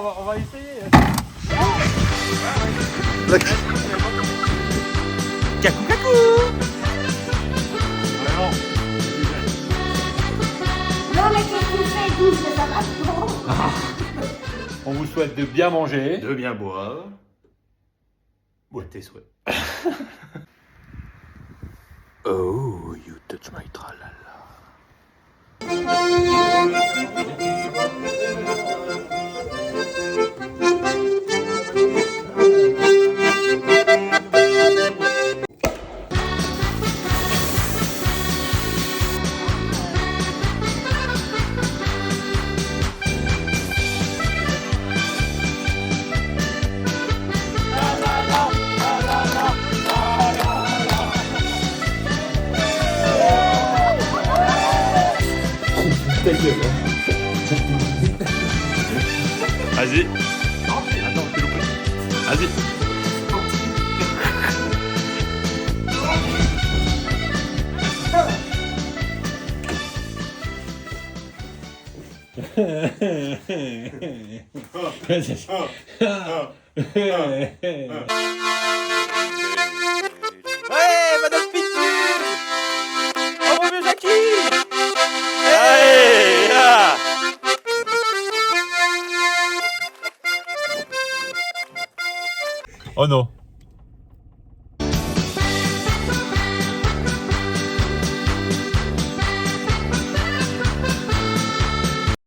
on va essayer. Cacou cacou. Vraiment. Non mais qu'est-ce que tu fais, douce, ça va trop. On vous souhaite de bien manger. De bien boire. Ouais, tes souhaits. Oh, you touch my tralala. Vas-y. Attends, t'es loupé. Vas-y. Ouais, Madame Pitu. Oh mon vieux Jackie. Allez, là. Oh non.